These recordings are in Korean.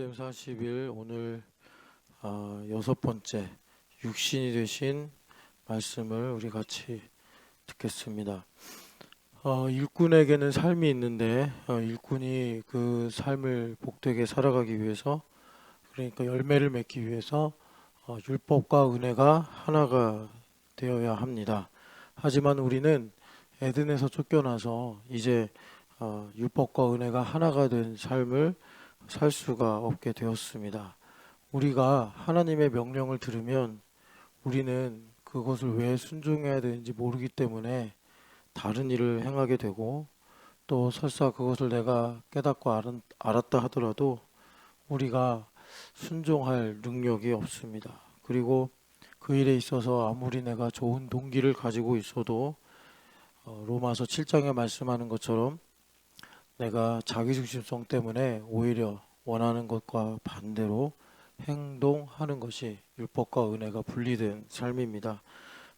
예루살렘 40일 오늘 여섯 번째 육신이 되신 말씀을 우리 같이 듣겠습니다. 일꾼에게는 삶이 있는데 일꾼이 그 삶을 복되게 살아가기 위해서, 그러니까 열매를 맺기 위해서 율법과 은혜가 하나가 되어야 합니다. 하지만 우리는 에덴에서 쫓겨나서 이제 율법과 은혜가 하나가 된 삶을 살 수가 없게 되었습니다. 우리가 하나님의 명령을 들으면 우리는 그것을 왜 순종해야 되는지 모르기 때문에 다른 일을 행하게 되고, 또 설사 그것을 내가 깨닫고 알았다 하더라도 우리가 순종할 능력이 없습니다. 그리고 그 일에 있어서 아무리 내가 좋은 동기를 가지고 있어도 로마서 7장에 말씀하는 것처럼 내가 자기중심성 때문에 오히려 원하는 것과 반대로 행동하는 것이 율법과 은혜가 분리된 삶입니다.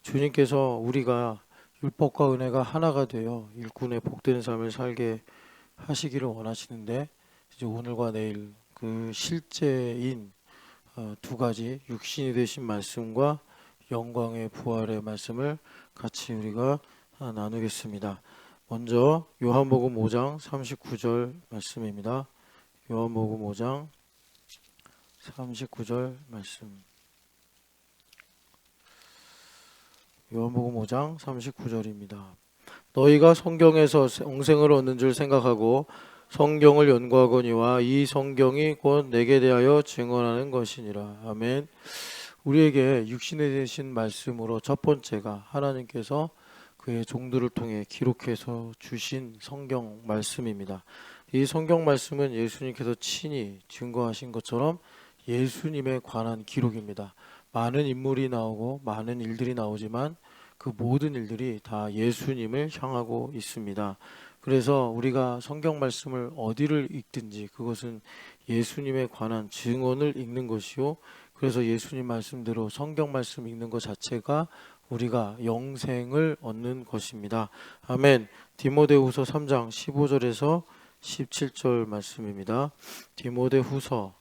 주님께서 우리가 율법과 은혜가 하나가 되어 일꾼의 복되는 삶을 살게 하시기를 원하시는데, 이제 오늘과 내일 그 실제인 두 가지 육신이 되신 말씀과 영광의 부활의 말씀을 같이 우리가 나누겠습니다. 먼저 요한복음 5장 39절 말씀입니다. 요한복음 5장 39절 말씀. 요한복음 5장 39절입니다. 너희가 성경에서 영생을 얻는 줄 생각하고 성경을 연구하거니와 이 성경이 곧 내게 대하여 증언하는 것이니라. 아멘. 우리에게 육신에 대신 말씀으로 첫 번째가 하나님께서 그의 종들을 통해 기록해서 주신 성경 말씀입니다. 이 성경 말씀은 예수님께서 친히 증거하신 것처럼 예수님에 관한 기록입니다. 많은 인물이 나오고 많은 일들이 나오지만 그 모든 일들이 다 예수님을 향하고 있습니다. 그래서 우리가 성경 말씀을 어디를 읽든지 그것은 예수님에 관한 증언을 읽는 것이요, 그래서 예수님 말씀대로 성경 말씀 읽는 것 자체가 우리가 영생을 얻는 것입니다. 아멘. 디모데후서 3장 15절에서 17절 말씀입니다. 디모데후서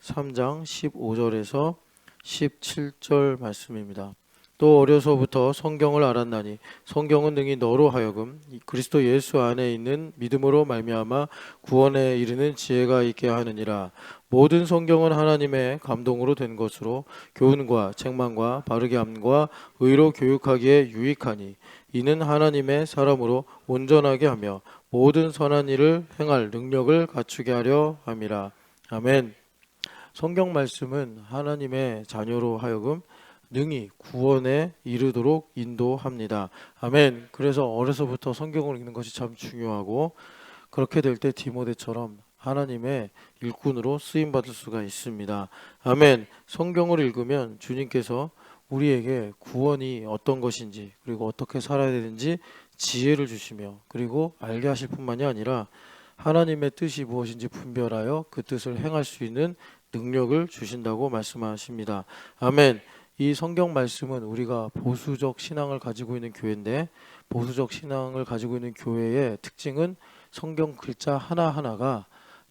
3장 15절에서 17절 말씀입니다. 또 어려서부터 성경을 알았나니 성경은 능히 너로 하여금 그리스도 예수 안에 있는 믿음으로 말미암아 구원에 이르는 지혜가 있게 하느니라. 모든 성경은 하나님의 감동으로 된 것으로 교훈과 책망과 바르게 함과 의로 교육하기에 유익하니 이는 하나님의 사람으로 온전하게 하며 모든 선한 일을 행할 능력을 갖추게 하려 함이라. 아멘. 성경 말씀은 하나님의 자녀로 하여금 능히 구원에 이르도록 인도합니다. 아멘. 그래서 어려서부터 성경을 읽는 것이 참 중요하고, 그렇게 될 때 디모데처럼 하나님의 일꾼으로 쓰임받을 수가 있습니다. 아멘. 성경을 읽으면 주님께서 우리에게 구원이 어떤 것인지, 그리고 어떻게 살아야 되는지 지혜를 주시며, 그리고 알게 하실 뿐만이 아니라 하나님의 뜻이 무엇인지 분별하여 그 뜻을 행할 수 있는 능력을 주신다고 말씀하십니다. 아멘. 이 성경 말씀은 우리가 보수적 신앙을 가지고 있는 교회인데, 보수적 신앙을 가지고 있는 교회의 특징은 성경 글자 하나하나가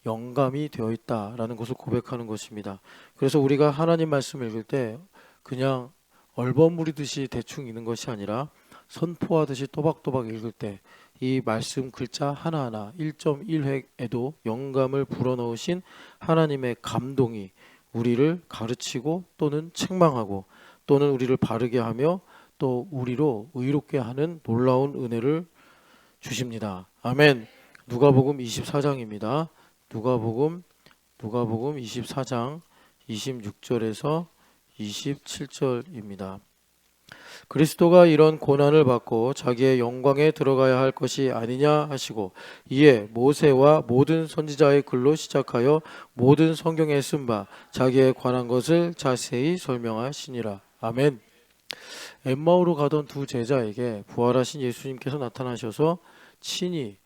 영감이 되어 있다라는 것을 고백하는 것입니다. 그래서 우리가 하나님 말씀을 읽을 때 그냥 얼버무리듯이 대충 읽는 것이 아니라 선포하듯이 또박또박 읽을 때 이 말씀 글자 하나하나 1.1획에도 영감을 불어넣으신 하나님의 감동이 우리를 가르치고 또는 책망하고 또는 우리를 바르게 하며 또 우리로 의롭게 하는 놀라운 은혜를 주십니다. 아멘. 누가복음 24장입니다. 누가복음 24장 26절에서 27절입니다. 그리스도가 이런 고난을 받고 자기의 영광에 들어가야 할 것이 아니냐 하시고, 이에 모세와 모든 선지자의 글로 시작하여 모든 성경에 쓴 바 자기에 관한 것을 자세히 설명하시니라. 아멘. 엠마오로 가던 두 제자에게 부활하신 예수님께서 나타나셔서 친히,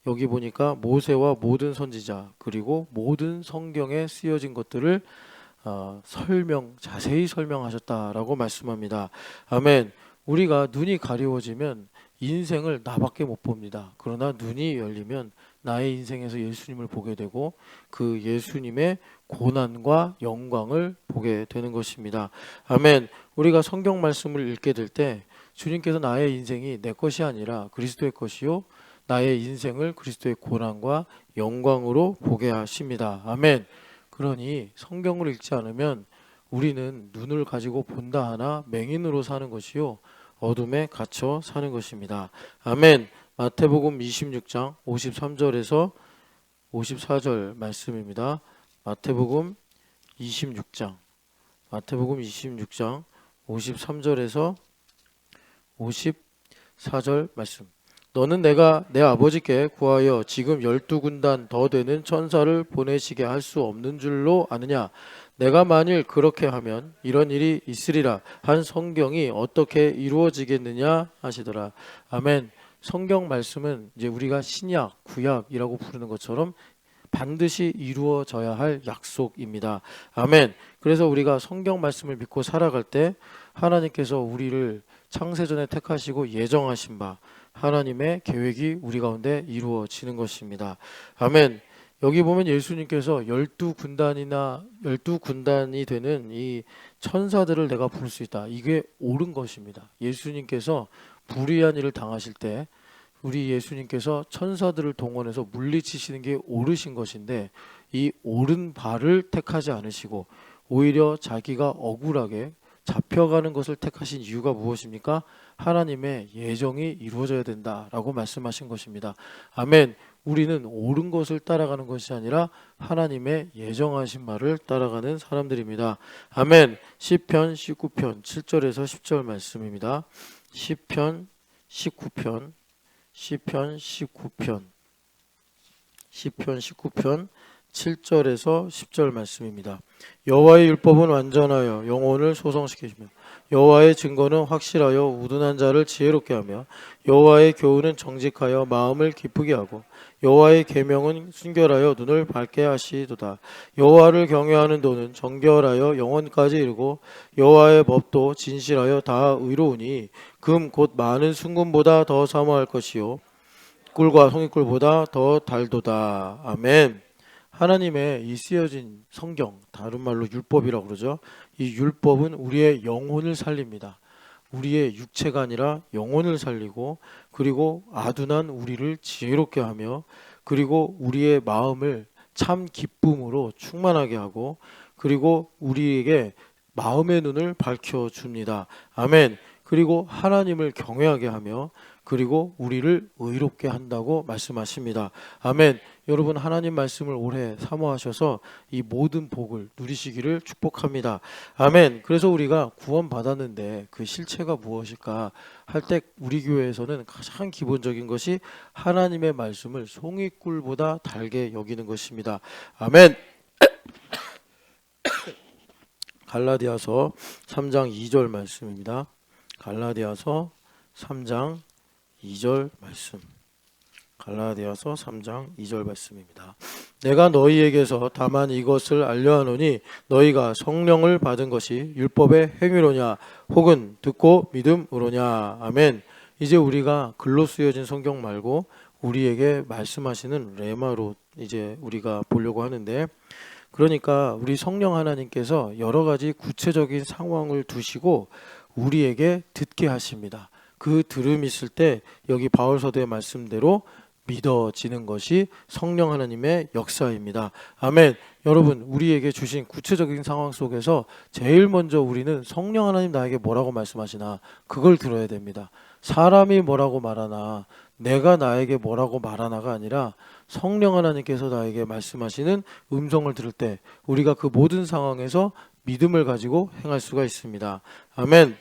여기 보니까 모세와 모든 선지자 그리고 모든 성경에 쓰여진 것들을 자세히 설명하셨다라고 말씀합니다. 아멘. 우리가 눈이 가리워지면 인생을 나밖에 못 봅니다. 그러나 눈이 열리면 나의 인생에서 예수님을 보게 되고 그 예수님의 고난과 영광을 보게 되는 것입니다. 아멘. 우리가 성경 말씀을 읽게 될 때 주님께서 나의 인생이 내 것이 아니라 그리스도의 것이요 나의 인생을 그리스도의 고난과 영광으로 보게 하십니다. 아멘. 그러니 성경을 읽지 않으면 우리는 눈을 가지고 본다 하나 맹인으로 사는 것이요 어둠에 갇혀 사는 것입니다. 아멘. 마태복음 26장 53절에서 54절 말씀입니다. 마태복음 26장 53절에서 54절 말씀. 너는 내가 내 아버지께 구하여 지금 12군단 더 되는 천사를 보내시게 할 수 없는 줄로 아느냐? 내가 만일 그렇게 하면 이런 일이 있으리라 한 성경이 어떻게 이루어지겠느냐 하시더라. 아멘. 성경 말씀은 이제 우리가 신약, 구약이라고 부르는 것처럼 반드시 이루어져야 할 약속입니다. 아멘. 그래서 우리가 성경 말씀을 믿고 살아갈 때 하나님께서 우리를 창세전에 택하시고 예정하신 바 하나님의 계획이 우리 가운데 이루어지는 것입니다. 아멘. 여기 보면 예수님께서 12군단이 되는 이 천사들을 내가 부를 수 있다. 이게 옳은 것입니다. 예수님께서 불의한 일을 당하실 때 우리 예수님께서 천사들을 동원해서 물리치시는 게 옳으신 것인데 이 옳은 바를 택하지 않으시고 오히려 자기가 억울하게 잡혀가는 것을 택하신 이유가 무엇입니까? 하나님의 예정이 이루어져야 된다라고 말씀하신 것입니다. 아멘. 우리는 옳은 것을 따라가는 것이 아니라 하나님의 예정하신 말을 따라가는 사람들입니다. 아멘. 시편 19편 7절에서 10절 말씀입니다. 시편 19편 7절에서 10절 말씀입니다. 여호와의 율법은 완전하여 영혼을 소성시키시며 여호와의 증거는 확실하여 우둔한 자를 지혜롭게 하며 여호와의 교훈은 정직하여 마음을 기쁘게 하고 여호와의 계명은 순결하여 눈을 밝게 하시도다. 여호와를 경외하는 도는 정결하여 영원까지 이르고 여호와의 법도 진실하여 다 의로우니 금 곧 많은 순금보다 더 사모할 것이요 꿀과 송이꿀보다 더 달도다. 아멘. 하나님의 이 쓰여진 성경, 다른 말로 율법이라고 그러죠. 이 율법은 우리의 영혼을 살립니다. 우리의 육체가 아니라 영혼을 살리고 그리고 아둔한 우리를 지혜롭게 하며 그리고 우리의 마음을 참 기쁨으로 충만하게 하고 그리고 우리에게 마음의 눈을 밝혀줍니다. 아멘. 그리고 하나님을 경외하게 하며 그리고 우리를 의롭게 한다고 말씀하십니다. 아멘. 여러분 하나님 말씀을 오래 사모하셔서 이 모든 복을 누리시기를 축복합니다. 아멘. 그래서 우리가 구원 받았는데 그 실체가 무엇일까 할 때 우리 교회에서는 가장 기본적인 것이 하나님의 말씀을 송이꿀보다 달게 여기는 것입니다. 아멘. 갈라디아서 3장 2절 말씀입니다. 갈라디아서 3장 2절 말씀. 갈라디아서 3장 2절 말씀입니다. 내가 너희에게서 다만 이것을 알려하노니 너희가 성령을 받은 것이 율법의 행위로냐 혹은 듣고 믿음으로냐. 아멘. 이제 우리가 글로 쓰여진 성경 말고 우리에게 말씀하시는 레마로 이제 우리가 보려고 하는데 그러니까 우리 성령 하나님께서 여러 가지 구체적인 상황을 두시고 우리에게 듣게 하십니다. 그 들음이 있을 때 여기 바울 서도의 말씀대로 믿어지는 것이 성령 하나님의 역사입니다. 아멘. 여러분 우리에게 주신 구체적인 상황 속에서 제일 먼저 우리는 성령 하나님 나에게 뭐라고 말씀하시나 그걸 들어야 됩니다. 사람이 뭐라고 말하나 내가 나에게 뭐라고 말하나가 아니라 성령 하나님께서 나에게 말씀하시는 음성을 들을 때 우리가 그 모든 상황에서 믿음을 가지고 행할 수가 있습니다. 아멘.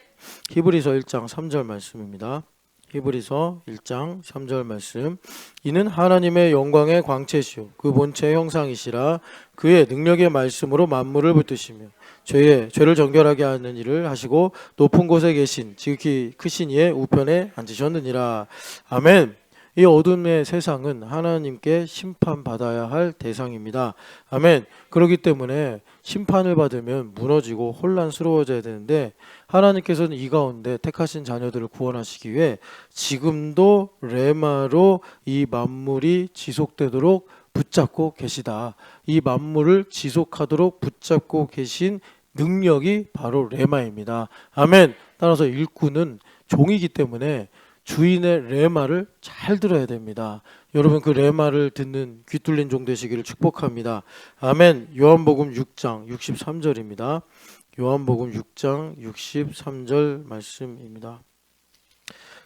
히브리서 1장 3절 말씀입니다. 히브리서 1장 3절 말씀. 이는 하나님의 영광의 광채시요 그 본체의 형상이시라 그의 능력의 말씀으로 만물을 붙드시며 죄를 정결하게 하는 일을 하시고 높은 곳에 계신 지극히 크신 이의 우편에 앉으셨느니라. 아멘. 이 어둠의 세상은 하나님께 심판받아야 할 대상입니다. 아멘. 그렇기 때문에 심판을 받으면 무너지고 혼란스러워져야 되는데 하나님께서는 이 가운데 택하신 자녀들을 구원하시기 위해 지금도 레마로 이 만물이 지속되도록 붙잡고 계시다. 이 만물을 지속하도록 붙잡고 계신 능력이 바로 레마입니다. 아멘. 따라서 일꾼은 종이기 때문에 주인의 레마를 잘 들어야 됩니다. 여러분 그 레마를 듣는 귀 뚫린 종 되시기를 축복합니다. 아멘. 요한복음 6장 63절입니다. 요한복음 6장 63절 말씀입니다.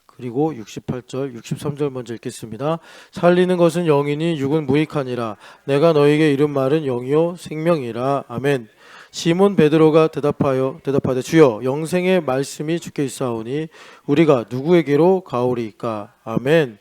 그리고 68절, 63절 먼저 읽겠습니다. 살리는 것은 영이니 육은 무익하니라. 내가 너에게 이른 말은 영이요 생명이라. 아멘. 시몬 베드로가 대답하되 주여 영생의 말씀이 주께 있사오니 우리가 누구에게로 가오리이까. 아멘.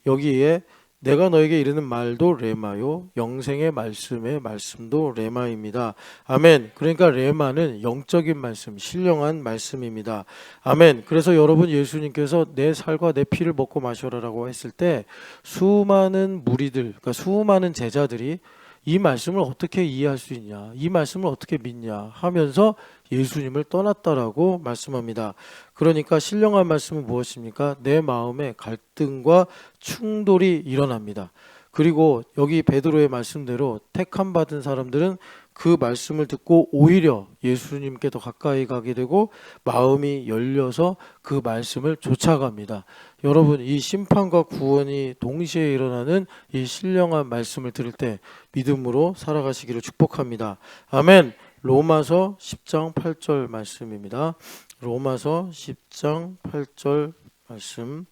여기에 내가 너에게 이르는 말도 레마요 영생의 말씀의 말씀도 레마입니다. 아멘. 그러니까 레마는 영적인 말씀, 신령한 말씀입니다. 아멘. 그래서 여러분 예수님께서 내 살과 내 피를 먹고 마셔라라고 했을 때 수많은 무리들, 그러니까 수많은 제자들이 이 말씀을 어떻게 이해할 수 있냐, 이 말씀을 어떻게 믿냐 하면서 예수님을 떠났다라고 말씀합니다. 그러니까 신령한 말씀은 무엇입니까? 내 마음에 갈등과 충돌이 일어납니다. 그리고 여기 베드로의 말씀대로 택함 받은 사람들은 그 말씀을 듣고 오히려 예수님께 더 가까이 가게 되고 마음이 열려서 그 말씀을 쫓아갑니다. 여러분 이 심판과 구원이 동시에 일어나는 이 신령한 말씀을 들을 때 믿음으로 살아가시기를 축복합니다. 아멘. 로마서 10장 8절 말씀입니다. 로마서 10장 8절 말씀.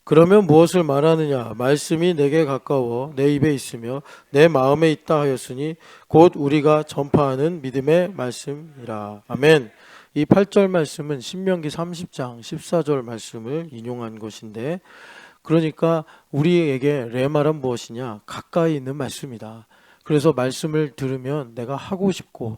그러면 무엇을 말하느냐? 말씀이 내게 가까워 내 입에 있으며 내 마음에 있다 하였으니 곧 우리가 전파하는 믿음의 말씀이라. 아멘. 이 8절 말씀은 신명기 30장 14절 말씀을 인용한 것인데 그러니까 우리에게 레마란 무엇이냐? 가까이 있는 말씀이다. 그래서 말씀을 들으면 내가 하고 싶고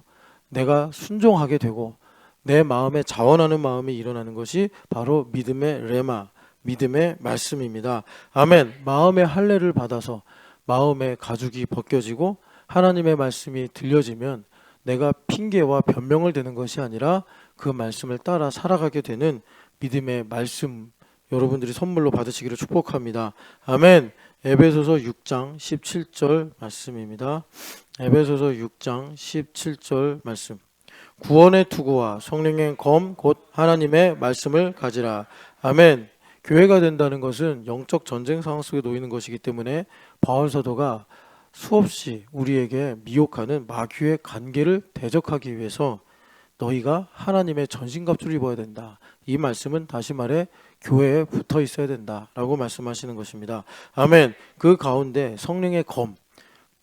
내가 순종하게 되고 내 마음에 자원하는 마음이 일어나는 것이 바로 믿음의 레마, 믿음의 말씀입니다. 아멘. 마음의 할례를 받아서 마음의 가죽이 벗겨지고 하나님의 말씀이 들려지면 내가 핑계와 변명을 대는 것이 아니라 그 말씀을 따라 살아가게 되는 믿음의 말씀 여러분들이 선물로 받으시기를 축복합니다. 아멘. 에베소서 6장 17절 말씀입니다. 에베소서 6장 17절 말씀. 구원의 투구와 성령의 검 곧 하나님의 말씀을 가지라. 아멘. 교회가 된다는 것은 영적 전쟁 상황 속에 놓이는 것이기 때문에 바울 사도가 수없이 우리에게 미혹하는 마귀의 관계를 대적하기 위해서 너희가 하나님의 전신갑주를 입어야 된다. 이 말씀은 다시 말해 교회에 붙어 있어야 된다라고 말씀하시는 것입니다. 아멘. 그 가운데 성령의 검,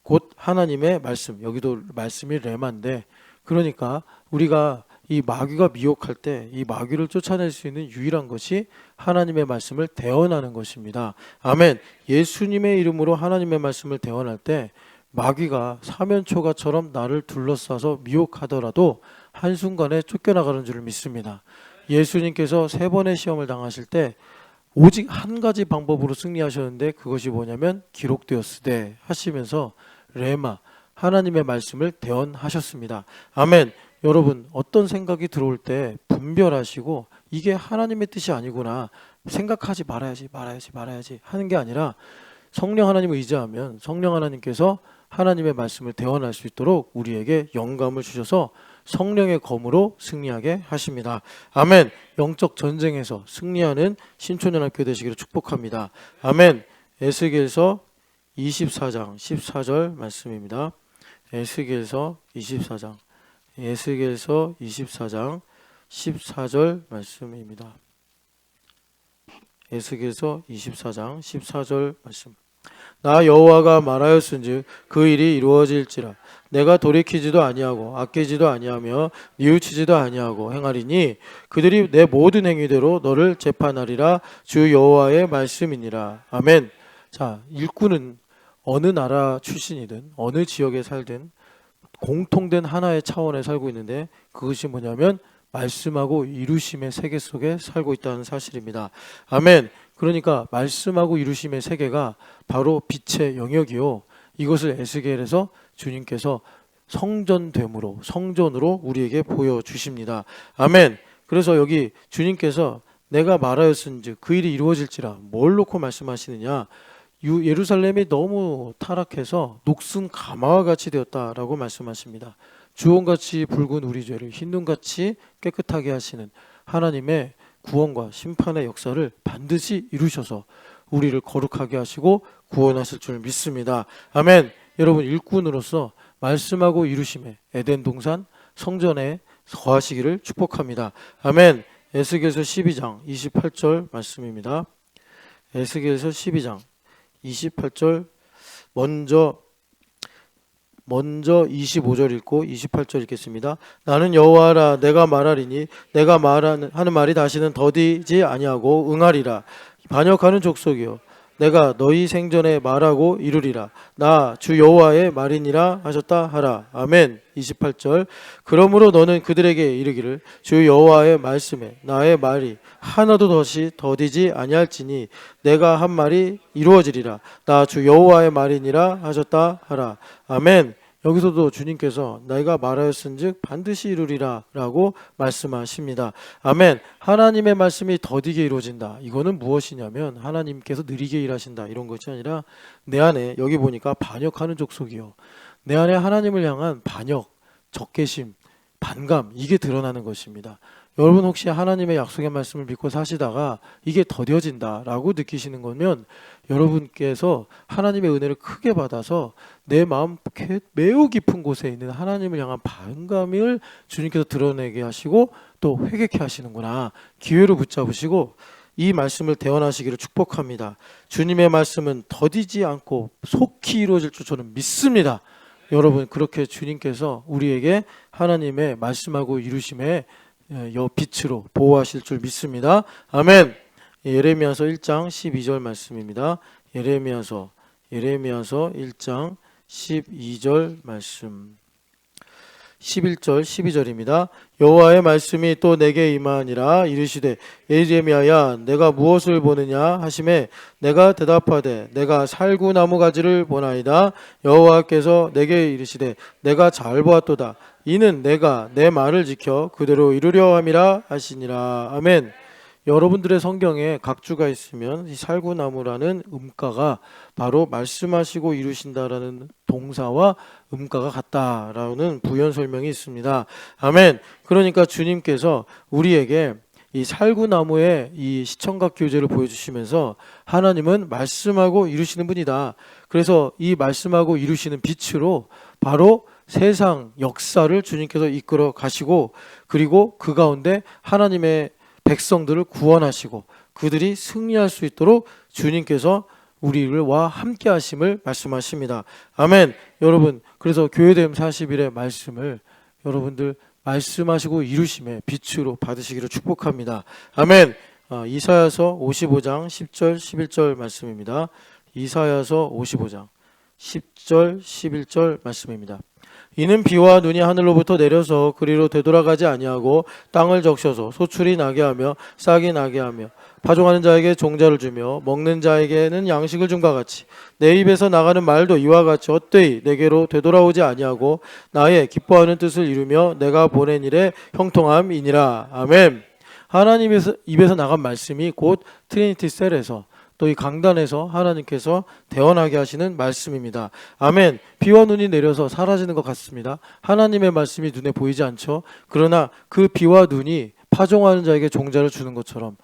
곧 하나님의 말씀, 여기도 말씀이 레마인데 그러니까 우리가 이 마귀가 미혹할 때 이 마귀를 쫓아낼 수 있는 유일한 것이 하나님의 말씀을 대언하는 것입니다. 아멘. 예수님의 이름으로 하나님의 말씀을 대언할 때 마귀가 사면초가처럼 나를 둘러싸서 미혹하더라도 한순간에 쫓겨나가는 줄을 믿습니다. 예수님께서 3번의 시험을 당하실 때 오직 한 가지 방법으로 승리하셨는데 그것이 뭐냐면 기록되었으되 하시면서 레마 하나님의 말씀을 대언하셨습니다. 아멘. 여러분 어떤 생각이 들어올 때 분별하시고 이게 하나님의 뜻이 아니구나 생각하지 말아야지 하는 게 아니라 성령 하나님을 의지하면 성령 하나님께서 하나님의 말씀을 대언할 수 있도록 우리에게 영감을 주셔서 성령의 검으로 승리하게 하십니다. 아멘. 영적 전쟁에서 승리하는 신촌연합교회 되시기를 축복합니다. 아멘. 에스겔서 24장 14절 말씀입니다. 에스겔서 24장 14절 말씀입니다. 에스겔서 24장 14절 말씀. 나 여호와가 말하였은즉 그 일이 이루어질지라. 내가 돌이키지도 아니하고 아끼지도 아니하며 뉘우치지도 아니하고 행하리니 그들이 내 모든 행위대로 너를 재판하리라. 주 여호와의 말씀이니라. 아멘. 자, 일꾼은 어느 나라 출신이든 어느 지역에 살든 공통된 하나의 차원에 살고 있는데 그것이 뭐냐면 말씀하고 이루심의 세계 속에 살고 있다는 사실입니다. 아멘. 그러니까 말씀하고 이루심의 세계가 바로 빛의 영역이요. 이것을 에스겔에서 주님께서 성전으로 우리에게 보여주십니다. 아멘. 그래서 여기 주님께서 내가 말하였은즉 그 일이 이루어질지라 뭘 놓고 말씀하시느냐? 예루살렘이 너무 타락해서 녹슨 가마와 같이 되었다라고 말씀하십니다. 주홍같이 붉은 우리 죄를 흰눈같이 깨끗하게 하시는 하나님의 구원과 심판의 역사를 반드시 이루셔서 우리를 거룩하게 하시고 구원하실 줄 믿습니다. 아멘. 여러분, 일꾼으로서 말씀하고 이루심에 에덴 동산 성전에 거하시기를 축복합니다. 아멘. 에스겔서 12장 28절 말씀입니다. 에스겔서 12장 28절 먼저 25절 읽고 28절 읽겠습니다. 나는 여호와라 내가 말하리니 내가 하는 말이 다시는 더디지 아니하고 응하리라. 반역하는 족속이요 내가 너희 생전에 말하고 이루리라. 나 주 여호와의 말이니라 하셨다 하라. 아멘. 28절 그러므로 너는 그들에게 이르기를 주 여호와의 말씀에 나의 말이 하나도 더디지 아니할지니 내가 한 말이 이루어지리라. 나 주 여호와의 말이니라 하셨다 하라. 아멘. 여기서도 주님께서 내가 말하였은즉 반드시 이루리라 라고 말씀하십니다. 아멘. 하나님의 말씀이 더디게 이루어진다. 이거는 무엇이냐면 하나님께서 느리게 일하신다 이런 것이 아니라 내 안에 여기 보니까 반역하는 족속이요 내 안에 하나님을 향한 반역, 적개심, 반감 이게 드러나는 것입니다. 여러분 혹시 하나님의 약속의 말씀을 믿고 사시다가 이게 더뎌진다라고 느끼시는 거면 여러분께서 하나님의 은혜를 크게 받아서 내 마음 매우 깊은 곳에 있는 하나님을 향한 반감을 주님께서 드러내게 하시고 또 회개케 하시는구나. 기회로 붙잡으시고 이 말씀을 대언하시기를 축복합니다. 주님의 말씀은 더디지 않고 속히 이루어질 줄 저는 믿습니다. 여러분 그렇게 주님께서 우리에게 하나님의 말씀하고 이루심에 빛으로 보호하실 줄 믿습니다. 아멘. 예레미야서 1장 12절 말씀입니다. 예레미야서 1장 12절 말씀 11절 12절입니다. 여호와의 말씀이 또 내게 임하니라 이르시되 예레미야야 내가 무엇을 보느냐 하시매 내가 대답하되 내가 살구나무 가지를 보나이다. 여호와께서 내게 이르시되 내가 잘 보았도다. 이는 내가 내 말을 지켜 그대로 이루려 함이라 하시니라. 아멘. 여러분들의 성경에 각주가 있으면 이 살구나무라는 음가가 바로 말씀하시고 이루신다라는 동사와 음가가 같다라는 부연 설명이 있습니다. 아멘. 그러니까 주님께서 우리에게 이 살구나무의 이 시청각 교제를 보여주시면서 하나님은 말씀하고 이루시는 분이다. 그래서 이 말씀하고 이루시는 빛으로 바로 세상 역사를 주님께서 이끌어 가시고 그리고 그 가운데 하나님의 백성들을 구원하시고 그들이 승리할 수 있도록 주님께서 우리와 함께 하심을 말씀하십니다. 아멘. 여러분 그래서 교회됨 40일의 말씀을 여러분들 말씀하시고 이루심의 빛으로 받으시기를 축복합니다. 아멘. 이사야서 55장 10절 11절 말씀입니다. 이사야서 55장 10절 11절 말씀입니다. 이는 비와 눈이 하늘로부터 내려서 그리로 되돌아가지 아니하고 땅을 적셔서 소출이 나게 하며 싹이 나게 하며 파종하는 자에게 종자를 주며 먹는 자에게는 양식을 줌과 같이 내 입에서 나가는 말도 이와 같이 헛되이 내게로 되돌아오지 아니하고 나의 기뻐하는 뜻을 이루며 내가 보낸 일에 형통함이니라. 아멘. 하나님의 입에서 나간 말씀이 곧 트리니티 셀에서 또 이 강단에서 하나님께서 대언하게 하시는 말씀입니다. 아멘. 비와 눈이 내려서 사라지는 것 같습니다. 하나님의 말씀이 눈에 보이지 않죠. 그러나 그 비와 눈이 파종하는 자에게 종자를 주는 것처럼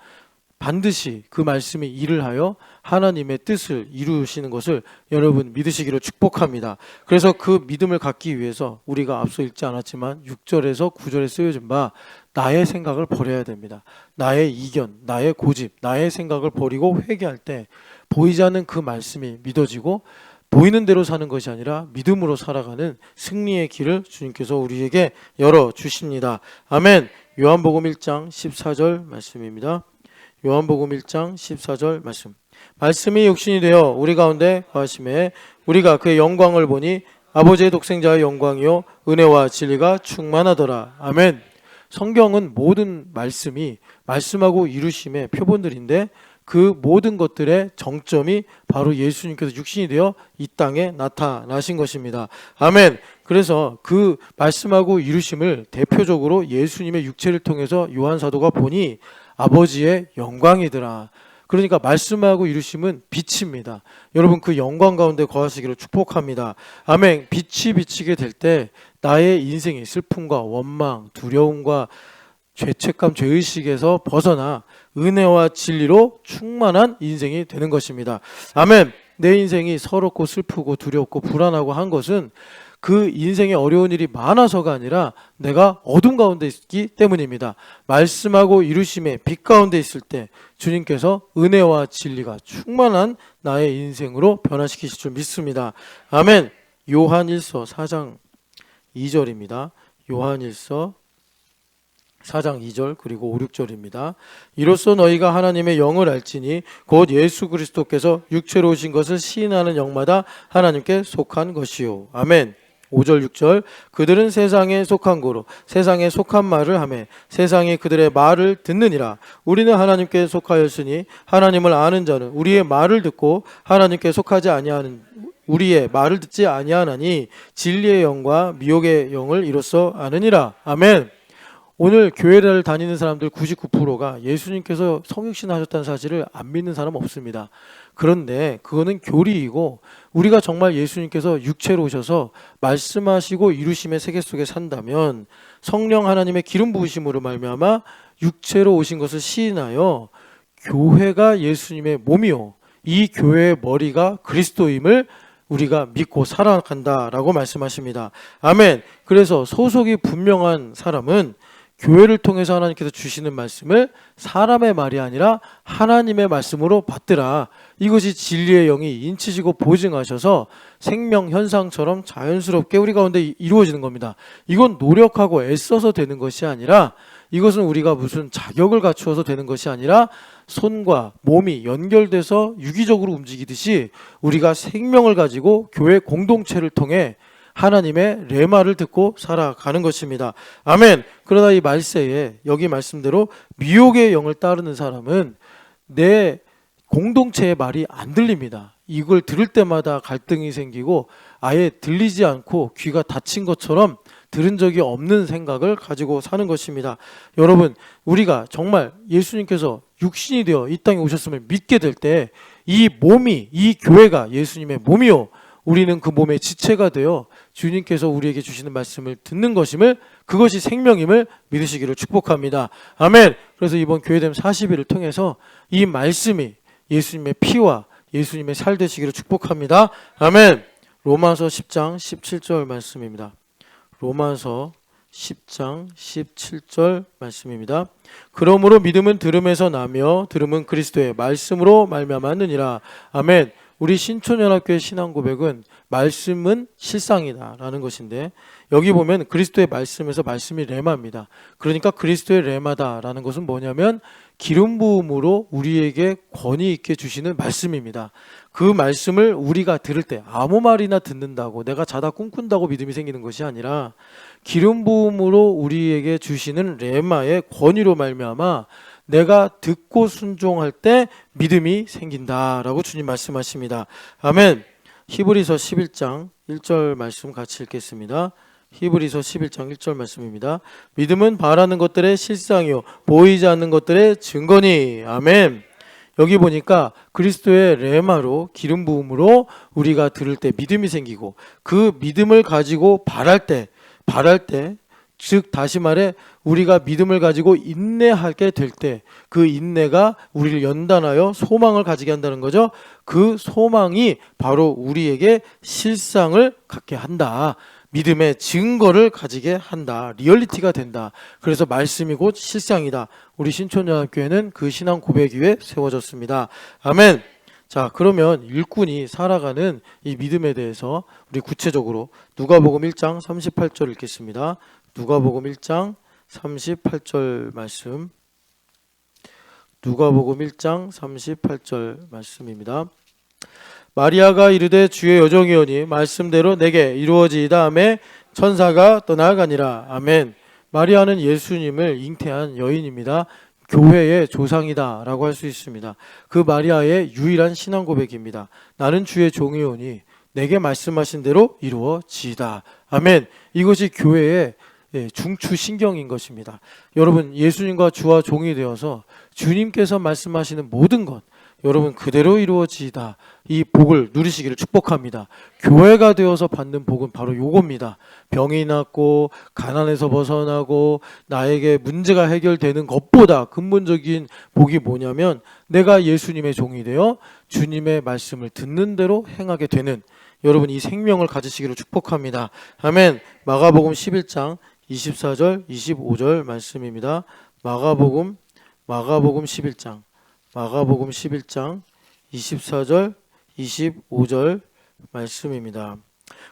반드시 그 말씀이 일을 하여 하나님의 뜻을 이루시는 것을 여러분 믿으시기를 축복합니다. 그래서 그 믿음을 갖기 위해서 우리가 앞서 읽지 않았지만 6절에서 9절에 쓰여진 바 나의 생각을 버려야 됩니다. 나의 이견, 나의 고집, 나의 생각을 버리고 회개할 때 보이지 않는 그 말씀이 믿어지고 보이는 대로 사는 것이 아니라 믿음으로 살아가는 승리의 길을 주님께서 우리에게 열어주십니다. 아멘. 요한복음 1장 14절 말씀입니다. 요한복음 1장 14절 말씀. 말씀이 육신이 되어 우리 가운데 거하심에 우리가 그의 영광을 보니 아버지의 독생자의 영광이요 은혜와 진리가 충만하더라. 아멘. 성경은 모든 말씀이 말씀하고 이루심의 표본들인데 그 모든 것들의 정점이 바로 예수님께서 육신이 되어 이 땅에 나타나신 것입니다. 아멘. 그래서 그 말씀하고 이루심을 대표적으로 예수님의 육체를 통해서 요한 사도가 보니 아버지의 영광이더라. 그러니까 말씀하고 이루심은 빛입니다. 여러분 그 영광 가운데 거하시기를 축복합니다. 아멘. 빛이 비치게 될 때 나의 인생의 슬픔과 원망, 두려움과 죄책감, 죄의식에서 벗어나 은혜와 진리로 충만한 인생이 되는 것입니다. 아멘. 내 인생이 서럽고 슬프고 두렵고 불안하고 한 것은 그 인생에 어려운 일이 많아서가 아니라 내가 어둠 가운데 있기 때문입니다. 말씀하고 이루심의 빛 가운데 있을 때 주님께서 은혜와 진리가 충만한 나의 인생으로 변화시키실 줄 믿습니다. 아멘. 요한일서 4장 2절입니다. 요한일서 4장 2절 그리고 5, 6절입니다. 이로써 너희가 하나님의 영을 알지니 곧 예수 그리스도께서 육체로 오신 것을 시인하는 영마다 하나님께 속한 것이요. 아멘. 5절 6절 그들은 세상에 속한 고로 세상에 속한 말을 하매 세상이 그들의 말을 듣느니라. 우리는 하나님께 속하였으니 하나님을 아는 자는 우리의 말을 듣고 하나님께 속하지 아니하는 우리의 말을 듣지 아니하나니 진리의 영과 미혹의 영을 이로써 아느니라. 아멘. 오늘 교회를 다니는 사람들 99%가 예수님께서 성육신 하셨다는 사실을 안 믿는 사람 없습니다. 그런데 그거는 교리이고 우리가 정말 예수님께서 육체로 오셔서 말씀하시고 이루심의 세계 속에 산다면 성령 하나님의 기름 부으심으로 말미암아 육체로 오신 것을 시인하여 교회가 예수님의 몸이요 이 교회의 머리가 그리스도임을 우리가 믿고 살아간다라고 말씀하십니다. 아멘. 그래서 소속이 분명한 사람은 교회를 통해서 하나님께서 주시는 말씀을 사람의 말이 아니라 하나님의 말씀으로 받더라. 이것이 진리의 영이 인치시고 보증하셔서 생명 현상처럼 자연스럽게 우리 가운데 이루어지는 겁니다. 이건 노력하고 애써서 되는 것이 아니라 이것은 우리가 무슨 자격을 갖추어서 되는 것이 아니라 손과 몸이 연결돼서 유기적으로 움직이듯이 우리가 생명을 가지고 교회 공동체를 통해 하나님의 레마를 듣고 살아가는 것입니다. 아멘. 그러나 이 말세에 여기 말씀대로 미혹의 영을 따르는 사람은 내 공동체의 말이 안 들립니다. 이걸 들을 때마다 갈등이 생기고 아예 들리지 않고 귀가 닫힌 것처럼 들은 적이 없는 생각을 가지고 사는 것입니다. 여러분 우리가 정말 예수님께서 육신이 되어 이 땅에 오셨음을 믿게 될 때 이 몸이 이 교회가 예수님의 몸이요 우리는 그 몸의 지체가 되어 주님께서 우리에게 주시는 말씀을 듣는 것임을 그것이 생명임을 믿으시기를 축복합니다. 아멘. 그래서 이번 교회됨 40일을 통해서 이 말씀이 예수님의 피와 예수님의 살 되시기를 축복합니다. 아멘. 로마서 10장 17절 말씀입니다. 로마서 10장 17절 말씀입니다. 그러므로 믿음은 들음에서 나며 들음은 그리스도의 말씀으로 말미암았느니라. 아멘. 우리 신촌연합교회 신앙 고백은 말씀은 실상이다 라는 것인데 여기 보면 그리스도의 말씀에서 말씀이 레마입니다. 그러니까 그리스도의 레마다 라는 것은 뭐냐면 기름 부음으로 우리에게 권위 있게 주시는 말씀입니다. 그 말씀을 우리가 들을 때 아무 말이나 듣는다고 내가 자다 꿈꾼다고 믿음이 생기는 것이 아니라 기름 부음으로 우리에게 주시는 레마의 권위로 말미암아 내가 듣고 순종할 때 믿음이 생긴다라고 주님 말씀하십니다. 아멘. 히브리서 11장 1절 말씀 같이 읽겠습니다. 히브리서 11장 1절 말씀입니다. 믿음은 바라는 것들의 실상이요 보이지 않는 것들의 증거니. 아멘. 여기 보니까 그리스도의 레마로 기름 부음으로 우리가 들을 때 믿음이 생기고 그 믿음을 가지고 바랄 때 즉 다시 말해 우리가 믿음을 가지고 인내하게 될 때 그 인내가 우리를 연단하여 소망을 가지게 한다는 거죠. 그 소망이 바로 우리에게 실상을 갖게 한다. 믿음의 증거를 가지게 한다. 리얼리티가 된다. 그래서 말씀이 곧 실상이다. 우리 신촌연합교회는 그 신앙 고백 위에 세워졌습니다. 아멘. 자, 그러면 일꾼이 살아가는 이 믿음에 대해서 우리 구체적으로 누가복음 1장 38절 읽겠습니다. 누가복음 1장 38절 말씀. 누가복음 1장 38절 말씀입니다. 마리아가 이르되 주의 여종이오니 말씀대로 내게 이루어지이다 하매 천사가 떠나가니라. 아멘. 마리아는 예수님을 잉태한 여인입니다. 교회의 조상이다 라고 할 수 있습니다. 그 마리아의 유일한 신앙 고백입니다. 나는 주의 종이오니 내게 말씀하신 대로 이루어지이다. 아멘. 이것이 교회의 중추신경인 것입니다. 여러분, 예수님과 주와 종이 되어서 주님께서 말씀하시는 모든 것 여러분 그대로 이루어지이다. 이 복을 누리시기를 축복합니다. 교회가 되어서 받는 복은 바로 요겁니다. 병이 낫고 가난에서 벗어나고 나에게 문제가 해결되는 것보다 근본적인 복이 뭐냐면 내가 예수님의 종이 되어 주님의 말씀을 듣는 대로 행하게 되는 여러분 이 생명을 가지시기를 축복합니다. 아멘. 마가복음 11장 24절 25절 말씀입니다. 마가복음 11장 24절 25절 말씀입니다.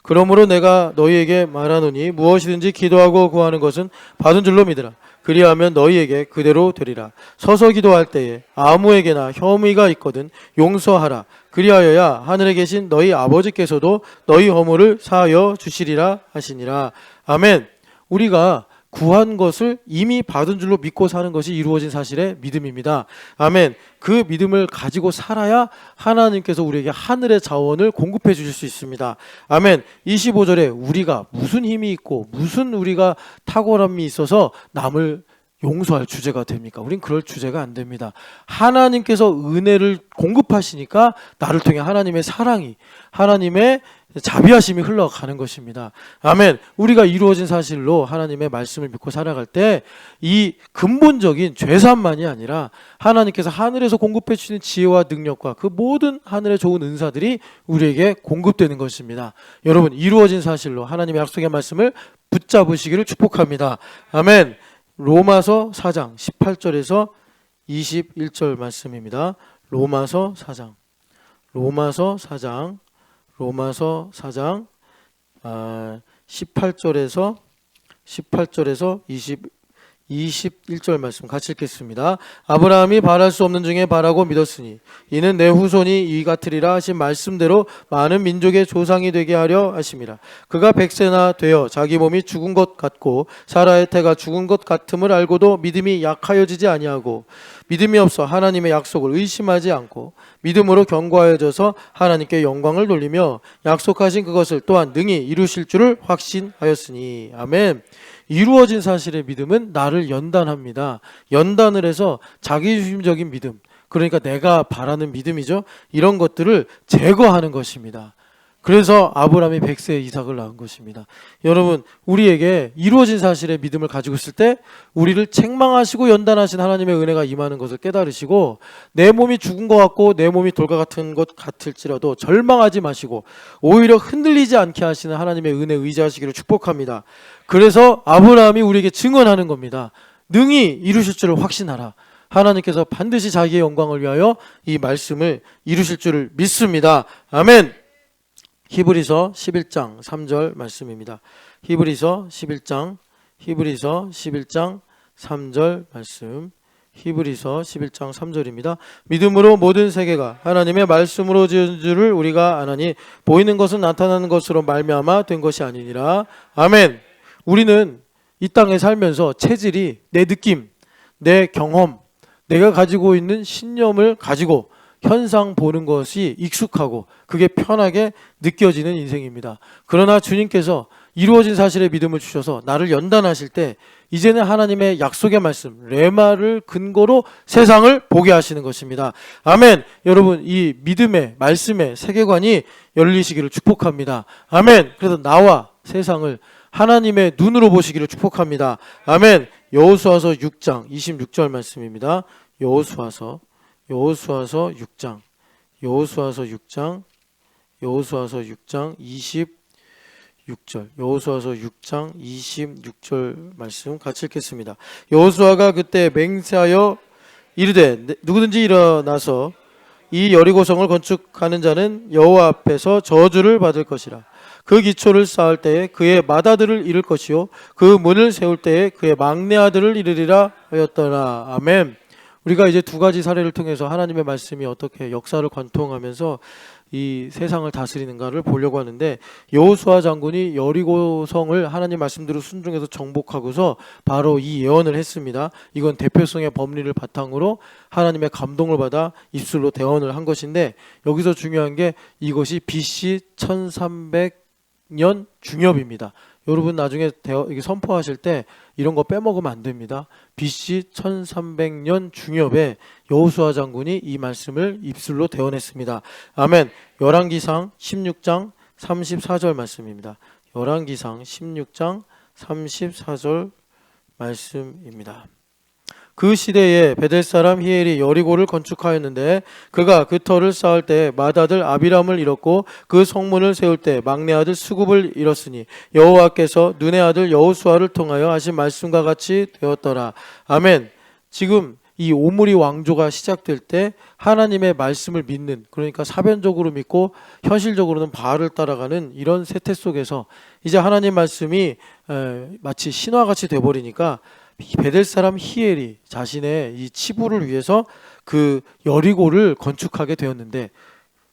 그러므로 내가 너희에게 말하노니 무엇이든지 기도하고 구하는 것은 받은 줄로 믿으라. 그리하면 너희에게 그대로 되리라. 서서 기도할 때에 아무에게나 혐의가 있거든 용서하라. 그리하여야 하늘에 계신 너희 아버지께서도 너희 허물을 사하여 주시리라 하시니라. 아멘. 우리가 구한 것을 이미 받은 줄로 믿고 사는 것이 이루어진 사실의 믿음입니다. 아멘. 그 믿음을 가지고 살아야 하나님께서 우리에게 하늘의 자원을 공급해 주실 수 있습니다. 아멘. 25절에 우리가 무슨 힘이 있고 무슨 우리가 탁월함이 있어서 남을 용서할 주제가 됩니까? 우린 그럴 주제가 안 됩니다. 하나님께서 은혜를 공급하시니까 나를 통해 하나님의 사랑이 하나님의 자비하심이 흘러가는 것입니다. 아멘. 우리가 이루어진 사실로 하나님의 말씀을 믿고 살아갈 때 이 근본적인 죄산만이 아니라 하나님께서 하늘에서 공급해 주시는 지혜와 능력과 그 모든 하늘의 좋은 은사들이 우리에게 공급되는 것입니다. 여러분 이루어진 사실로 하나님의 약속의 말씀을 붙잡으시기를 축복합니다. 아멘. 로마서 4장 18절에서 21절 말씀입니다. 로마서 4장 18절에서 21절 말씀 같이 읽겠습니다. 아브라함이 바랄 수 없는 중에 바라고 믿었으니 이는 내 후손이 이 같으리라 하신 말씀대로 많은 민족의 조상이 되게 하려 하심이라. 그가 100세나 되어 자기 몸이 죽은 것 같고 사라의 태가 죽은 것 같음을 알고도 믿음이 약하여지지 아니하고 믿음이 없어 하나님의 약속을 의심하지 않고 믿음으로 견고하여져서 하나님께 영광을 돌리며 약속하신 그것을 또한 능히 이루실 줄을 확신하였으니. 아멘. 이루어진 사실의 믿음은 나를 연단합니다. 연단을 해서 자기중심적인 믿음, 그러니까 내가 바라는 믿음이죠. 이런 것들을 제거하는 것입니다. 그래서 아브라함이 100세에 이삭을 낳은 것입니다. 여러분 우리에게 이루어진 사실의 믿음을 가지고 있을 때 우리를 책망하시고 연단하신 하나님의 은혜가 임하는 것을 깨달으시고 내 몸이 죽은 것 같고 내 몸이 돌과 같은 것 같을지라도 절망하지 마시고 오히려 흔들리지 않게 하시는 하나님의 은혜에 의지하시기를 축복합니다. 그래서 아브라함이 우리에게 증언하는 겁니다. 능히 이루실 줄을 확신하라. 하나님께서 반드시 자기의 영광을 위하여 이 말씀을 이루실 줄을 믿습니다. 아멘. 히브리서 11장 3절 말씀입니다. 히브리서 11장 3절 말씀. 히브리서 11장 3절입니다. 믿음으로 모든 세계가 하나님의 말씀으로 지은 줄을 우리가 아나니 보이는 것은 나타나는 것으로 말미암아 된 것이 아니니라. 아멘. 우리는 이 땅에 살면서 체질이 내 느낌, 내 경험, 내가 가지고 있는 신념을 가지고 현상 보는 것이 익숙하고 그게 편하게 느껴지는 인생입니다. 그러나 주님께서 이루어진 사실의 믿음을 주셔서 나를 연단하실 때 이제는 하나님의 약속의 말씀 레마를 근거로 세상을 보게 하시는 것입니다. 아멘. 여러분 이 믿음의 말씀의 세계관이 열리시기를 축복합니다. 아멘. 그래서 나와 세상을 하나님의 눈으로 보시기를 축복합니다. 아멘. 여호수아서 6장 26절 말씀입니다. 여호수아서 6장 26절 여호수아서 6장 26절 말씀 같이 읽겠습니다. 여호수아가 그때 맹세하여 이르되 누구든지 일어나서 이 여리고성을 건축하는 자는 여호와 앞에서 저주를 받을 것이라. 그 기초를 쌓을 때에 그의 맏아들을 이룰 것이요 그 문을 세울 때에 그의 막내 아들을 이르리라 하였더라. 아멘. 우리가 이제 두 가지 사례를 통해서 하나님의 말씀이 어떻게 역사를 관통하면서 이 세상을 다스리는가를 보려고 하는데, 여호수아 장군이 여리고성을 하나님 말씀대로 순종해서 정복하고서 바로 이 예언을 했습니다. 이건 대표성의 법리를 바탕으로 하나님의 감동을 받아 입술로 대언을 한 것인데, 여기서 중요한 게 이것이 BC 1300년 중엽입니다. 여러분 나중에 이게 선포하실 때 이런 거 빼먹으면 안 됩니다. BC 1300년 중엽에 여호수아 장군이 이 말씀을 입술로 대언했습니다. 아멘. 열왕기상 16장 34절 말씀입니다. 열왕기상 16장 34절 말씀입니다. 그 시대에 베델 사람 히엘이 여리고를 건축하였는데 그가 그 터를 쌓을 때 맏아들 아비람을 잃었고 그 성문을 세울 때 막내 아들 수굽을 잃었으니 여호와께서 눈의 아들 여호수아를 통하여 하신 말씀과 같이 되었더라. 아멘. 지금 이 오므리 왕조가 시작될 때 하나님의 말씀을 믿는, 그러니까 사변적으로 믿고 현실적으로는 바알을 따라가는 이런 세태 속에서 이제 하나님 말씀이 마치 신화같이 돼버리니까 베델 사람 히엘이 자신의 이 치부를 위해서 그 여리고를 건축하게 되었는데,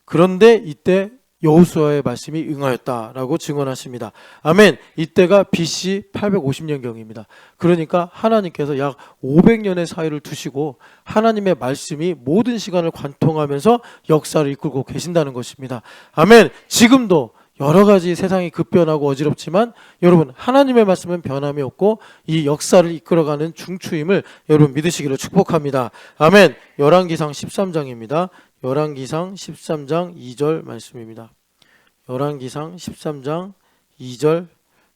그런데 이때 여호수아의 말씀이 응하였다라고 증언하십니다. 아멘. 이때가 BC 850년경입니다. 그러니까 하나님께서 약 500년의 사이를 두시고 하나님의 말씀이 모든 시간을 관통하면서 역사를 이끌고 계신다는 것입니다. 아멘. 지금도 여러 가지 세상이 급변하고 어지럽지만 여러분 하나님의 말씀은 변함이 없고 이 역사를 이끌어가는 중추임을 여러분 믿으시기를 축복합니다. 아멘. 열왕기상 13장입니다. 열왕기상 13장 2절 말씀입니다. 열왕기상 13장 2절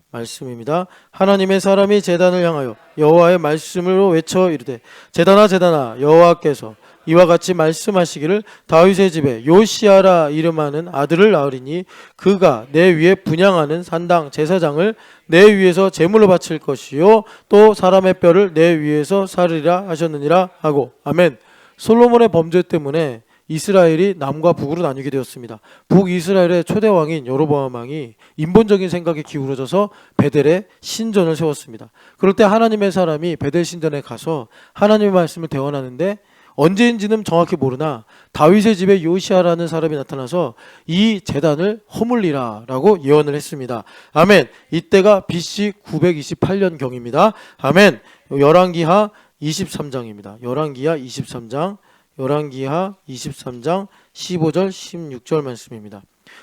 말씀입니다. 하나님의 사람이 제단을 향하여 여호와의 말씀으로 외쳐 이르되 제단아 제단아 여호와께서 이와 같이 말씀하시기를 다윗의 집에 요시아라 이름하는 아들을 낳으리니 그가 내 위에 분향하는 산당 제사장을 내 위에서 제물로 바칠 것이요 또 사람의 뼈를 내 위에서 사르리라 하셨느니라 하고. 아멘. 솔로몬의 범죄 때문에 이스라엘이 남과 북으로 나뉘게 되었습니다. 북이스라엘의 초대 왕인 여로보암 왕이 인본적인 생각에 기울어져서 베델에 신전을 세웠습니다. 그럴 때 하나님의 사람이 베델 신전에 가서 하나님의 말씀을 대언하는데 언제인지는 정확히 모르나 다윗의 집에 요시아라는 사람이 나타나서 이 제단을 허물리라 라고 예언을 했습니다. 아멘. 이때가 BC 928년경입니다. 아멘. 열왕기하 23장입니다. 열왕기하 23장 15절 16절 말씀입니다.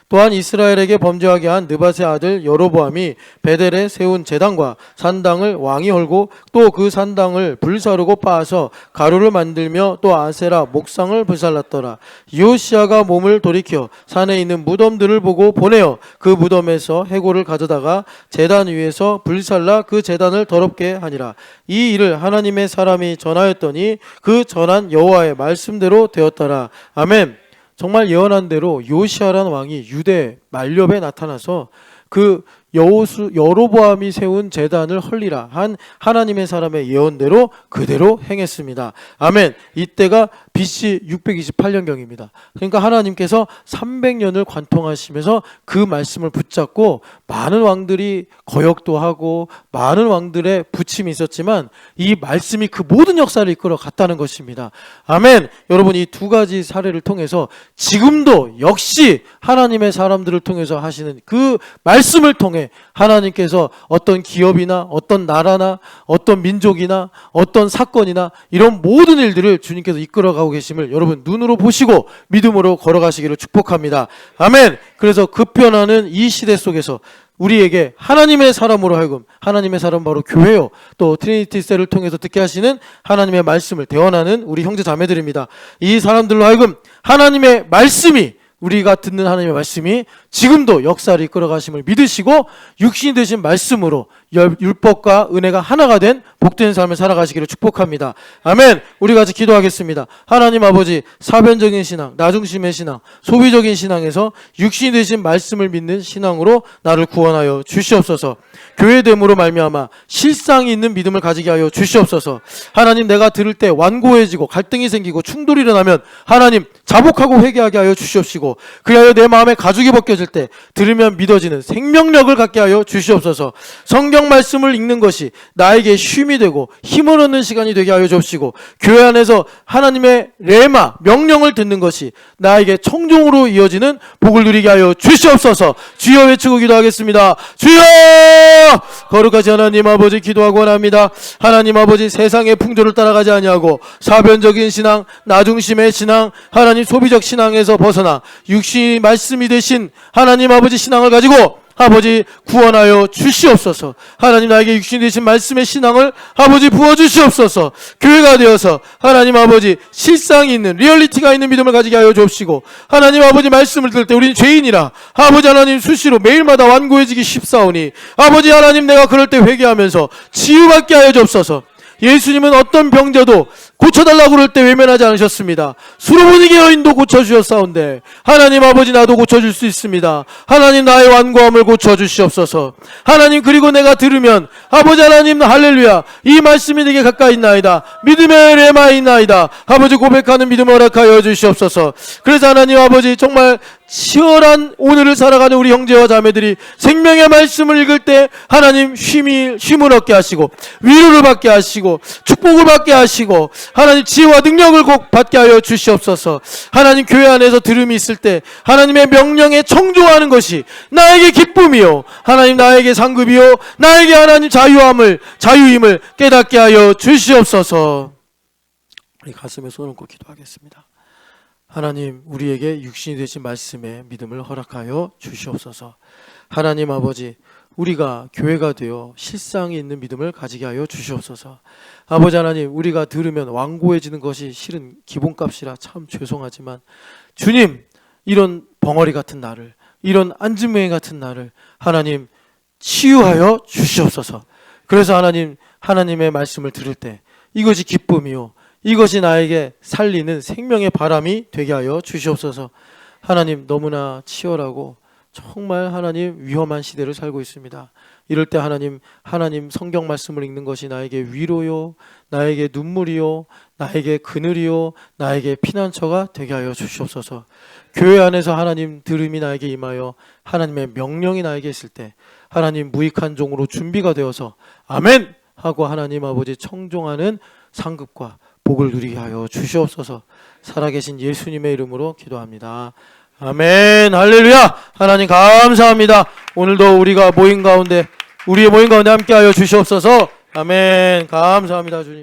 또한 이스라엘에게 범죄하게 한 느밧의 아들 여로보암이 베델에 세운 제단과 산당을 왕이 헐고 또 그 산당을 불사르고 빻아서 가루를 만들며 또 아세라 목상을 불살랐더라. 요시아가 몸을 돌이켜 산에 있는 무덤들을 보고 보내어 그 무덤에서 해골을 가져다가 제단 위에서 불살라 그 제단을 더럽게 하니라. 이 일을 하나님의 사람이 전하였더니 그 전한 여호와의 말씀대로 되었더라. 아멘. 정말 예언한 대로 요시아라는 왕이 유대 만렵에 나타나서 그 여로보암이 세운 제단을 헐리라 한 하나님의 사람의 예언대로 그대로 행했습니다. 아멘. 이때가 BC 628년경입니다. 그러니까 하나님께서 300년을 관통하시면서 그 말씀을 붙잡고 많은 왕들이 거역도 하고 많은 왕들의 부침이 있었지만 이 말씀이 그 모든 역사를 이끌어 갔다는 것입니다. 아멘. 여러분 이 두 가지 사례를 통해서 지금도 역시 하나님의 사람들을 통해서 하시는 그 말씀을 통해 하나님께서 어떤 기업이나 어떤 나라나 어떤 민족이나 어떤 사건이나 이런 모든 일들을 주님께서 이끌어가고 계심을 여러분 눈으로 보시고 믿음으로 걸어가시기를 축복합니다. 아멘. 그래서 급변하는 이 시대 속에서 우리에게 하나님의 사람으로 하여금, 하나님의 사람 바로 교회요, 또 트리니티 셀을 통해서 듣게 하시는 하나님의 말씀을 대언하는 우리 형제 자매들입니다. 이 사람들로 하여금 하나님의 말씀이, 우리가 듣는 하나님의 말씀이 지금도 역사를 이끌어 가심을 믿으시고 육신이 되신 말씀으로 율법과 은혜가 하나가 된 복된 삶을 살아가시기를 축복합니다. 아멘. 우리 같이 기도하겠습니다. 하나님 아버지, 사변적인 신앙, 나중심의 신앙, 소비적인 신앙에서 육신이 되신 말씀을 믿는 신앙으로 나를 구원하여 주시옵소서. 교회됨으로 말미암아 실상이 있는 믿음을 가지게 하여 주시옵소서. 하나님, 내가 들을 때 완고해지고 갈등이 생기고 충돌이 일어나면 하나님 자복하고 회개하게 하여 주시옵시고, 그리하여 내 마음에 가죽이 벗겨질 때 들으면 믿어지는 생명력을 갖게 하여 주시옵소서. 성경 성경 말씀을 읽는 것이 나에게 쉼이 되고 힘을 얻는 시간이 되게 하여 주옵시고, 교회 안에서 하나님의 레마 명령을 듣는 것이 나에게 청종으로 이어지는 복을 누리게 하여 주시옵소서. 주여 외치고 기도하겠습니다. 주여! 거룩하신 하나님 아버지, 기도하고 원합니다. 하나님 아버지, 세상의 풍조를 따라가지 아니하고 사변적인 신앙, 나중심의 신앙, 하나님 소비적 신앙에서 벗어나 육신이 말씀이 되신 하나님 아버지 신앙을 가지고 아버지 구원하여 주시옵소서. 하나님, 나에게 육신이 되신 말씀의 신앙을 아버지 부어주시옵소서. 교회가 되어서 하나님 아버지 실상이 있는, 리얼리티가 있는 믿음을 가지게 하여 주옵시고, 하나님 아버지 말씀을 들을 때 우리는 죄인이라 아버지 하나님 수시로 매일마다 완고해지기 쉽사오니 아버지 하나님, 내가 그럴 때 회개하면서 치유받게 하여 주옵소서. 예수님은 어떤 병자도 고쳐달라고 그럴 때 외면하지 않으셨습니다. 수로보니게 여인도 고쳐주셨사온데 하나님 아버지, 나도 고쳐줄 수 있습니다. 하나님, 나의 완고함을 고쳐주시옵소서. 하나님, 그리고 내가 들으면 아버지 하나님, 할렐루야, 이 말씀이 내게 가까이 있나이다, 믿음의 레마에 있나이다, 아버지 고백하는 믿음을 허락하여 주시옵소서. 그래서 하나님 아버지, 정말 치열한 오늘을 살아가는 우리 형제와 자매들이 생명의 말씀을 읽을 때 하나님 쉼을 얻게 하시고 위로를 받게 하시고 축복을 받게 하시고 하나님 지혜와 능력을 꼭 받게 하여 주시옵소서. 하나님, 교회 안에서 들음이 있을 때 하나님의 명령에 청종하는 것이 나에게 기쁨이요, 하나님 나에게 상급이요, 나에게 하나님 자유임을 깨닫게 하여 주시옵소서. 우리 가슴에 손을 얹고 기도하겠습니다. 하나님, 우리에게 육신이 되신 말씀에 믿음을 허락하여 주시옵소서. 하나님 아버지, 우리가 교회가 되어 실상이 있는 믿음을 가지게 하여 주시옵소서. 아버지 하나님, 우리가 들으면 완고해지는 것이 실은 기본값이라 참 죄송하지만 주님, 이런 벙어리 같은 나를, 이런 앉은맹이 같은 나를 하나님 치유하여 주시옵소서. 그래서 하나님, 하나님의 말씀을 들을 때 이것이 기쁨이요, 이것이 나에게 살리는 생명의 바람이 되게 하여 주시옵소서. 하나님, 너무나 치열하고 정말 하나님 위험한 시대를 살고 있습니다. 이럴 때 하나님 성경 말씀을 읽는 것이 나에게 위로요, 나에게 눈물이요, 나에게 그늘이요, 나에게 피난처가 되게 하여 주시옵소서. 교회 안에서 하나님 들음이 나에게 임하여 하나님의 명령이 나에게 있을 때 하나님 무익한 종으로 준비가 되어서 아멘 하고 하나님 아버지 청종하는 상급과 복을 누리게 하여 주시옵소서. 살아계신 예수님의 이름으로 기도합니다. 아멘. 할렐루야. 하나님 감사합니다. 오늘도 우리의 모임 가운데 함께 하여 주시옵소서. 아멘. 감사합니다, 주님.